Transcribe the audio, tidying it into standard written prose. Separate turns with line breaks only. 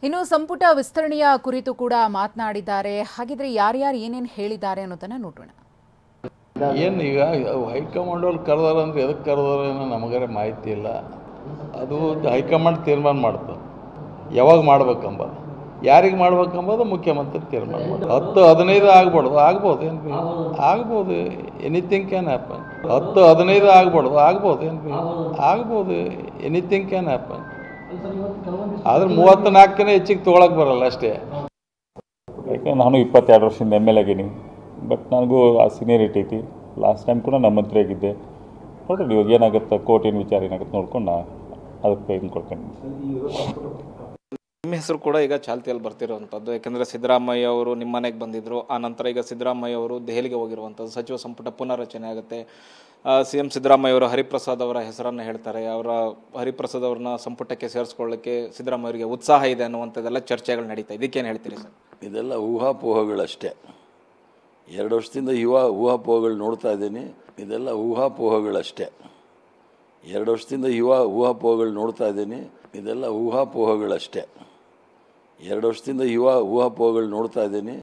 ಇನ್ನು ಸಂಪುಟ ವಿಸ್ತರಣೆಯ ಕುರಿತು ಕೂಡ ಮಾತನಾಡಿದ್ದಾರೆ. ಹಾಗಿದ್ರೆ ಯಾರ್ಯಾರು ಏನೇನು ಹೇಳಿದ್ದಾರೆ ಅನ್ನೋದನ್ನ ನೋಡೋಣ.
ಏನು ಈಗ ಹೈಕಮಾಂಡ್ ಅವ್ರು ಕರೆದಾರ ಅಂದ್ರೆ ಎದಕ್ಕೆ ಕರೆದಾರ ಏನೋ ನಮಗರೆ ಮಾಹಿತಿ ಇಲ್ಲ. ಅದು ಹೈಕಮಾಂಡ್ ತೀರ್ಮಾನ ಮಾಡ್ತದೆ ಯಾವಾಗ ಮಾಡ್ಬೇಕಂಬದು, ಯಾರಿಗೆ ಮಾಡ್ಬೇಕಂಬುದು ಮುಖ್ಯಮಂತ್ರಿ ತೀರ್ಮಾನ ಮಾಡ್ತಾರೆ. 10-15 ಆಗ್ಬಾರ್ದು, ಆಗ್ಬೋದು ಏನು ಬಿ ಆಗ್ಬೋದು, ಎನಿಥಿಂಗ್ ಕ್ಯಾನ್ ಹ್ಯಾಪನ್. 10-15 ಆಗ್ಬಾರ್ದು, ಆಗ್ಬೋದು ಏನು ಬಿ ಆಗ್ಬೋದು, ಎನಿಥಿಂಗ್ ಕ್ಯಾನ್ ಹ್ಯಾಪನ್. ಆದ್ರೆ 34 ಹೆಚ್ಚಿಗೆ ತೊಗೊಳಕ್ಕೆ ಬರಲ್ಲ ಅಷ್ಟೇ.
ಯಾಕೆ ನಾನು 22 ವರ್ಷದಿಂದ ML ಆಗೀನಿ, ಬಟ್ ನನಗೂ ಆ ಸೀನಿಯರಿಟಿ ಐತಿ. ಲಾಸ್ಟ್ ಟೈಮ್ ಕೂಡ ನಾನು ಮಂತ್ರಿ ಆಗಿದ್ದೆ. ನೋಡ್ರಿ ಇವಾಗ ಏನಾಗುತ್ತೆ, ಕೋರ್ಟಿನ ವಿಚಾರ ಏನಾಗುತ್ತೆ ನೋಡ್ಕೊಂಡು ನಾ ಅದಕ್ಕೆ ಇದು ಕೊಡ್ತೇನೆ.
ನಿಮ್ಮ ಹೆಸರು ಕೂಡ ಈಗ ಚಾಲ್ತಿಯಲ್ಲಿ ಬರ್ತಿರುವಂಥದ್ದು, ಯಾಕೆಂದರೆ ಸಿದ್ದರಾಮಯ್ಯ ಅವರು ನಿಮ್ಮ ಮನೆಗೆ ಬಂದಿದ್ದರು. ಆ ನಂತರ ಈಗ ಸಿದ್ದರಾಮಯ್ಯ ಅವರು ದೆಹಲಿಗೆ ಹೋಗಿರುವಂಥದ್ದು, ಸಚಿವ ಸಂಪುಟ ಪುನರ್ರಚನೆ ಆಗುತ್ತೆ. CM ಸಿದ್ದರಾಮಯ್ಯ ಅವರು ಹರಿಪ್ರಸಾದ್ ಅವರ ಹೆಸರನ್ನು ಹೇಳ್ತಾರೆ. ಹರಿಪ್ರಸಾದ್ ಅವ್ರನ್ನ ಸಂಪುಟಕ್ಕೆ ಸೇರಿಸ್ಕೊಳ್ಳೋಕ್ಕೆ ಸಿದ್ದರಾಮಯ್ಯ ಅವರಿಗೆ ಉತ್ಸಾಹ ಇದೆ ಅನ್ನುವಂಥದ್ದೆಲ್ಲ ಚರ್ಚೆಗಳು ನಡೀತಾ. ಇದಕ್ಕೇನು ಹೇಳ್ತೀರಿ ಸರ್?
ಇದೆಲ್ಲ ಊಹಾಪೋಹಗಳಷ್ಟೇ. 2 ವರ್ಷದಿಂದ ಊಹಾಪೋಹಗಳು ನೋಡ್ತಾ ಇದ್ದೀನಿ. ಇದೆಲ್ಲ ಊಹಾಪೋಹಗಳಷ್ಟೇ. 2 ವರ್ಷದಿಂದ ಊಹಾಪೋಹಗಳು ನೋಡ್ತಾ ಇದ್ದೀನಿ. ಇದೆಲ್ಲ ಊಹಾಪೋಹಗಳಷ್ಟೇ. 2 ವರ್ಷದಿಂದ ಊಹಾಪೋಹಗಳು ನೋಡ್ತಾ ಇದ್ದೀನಿ.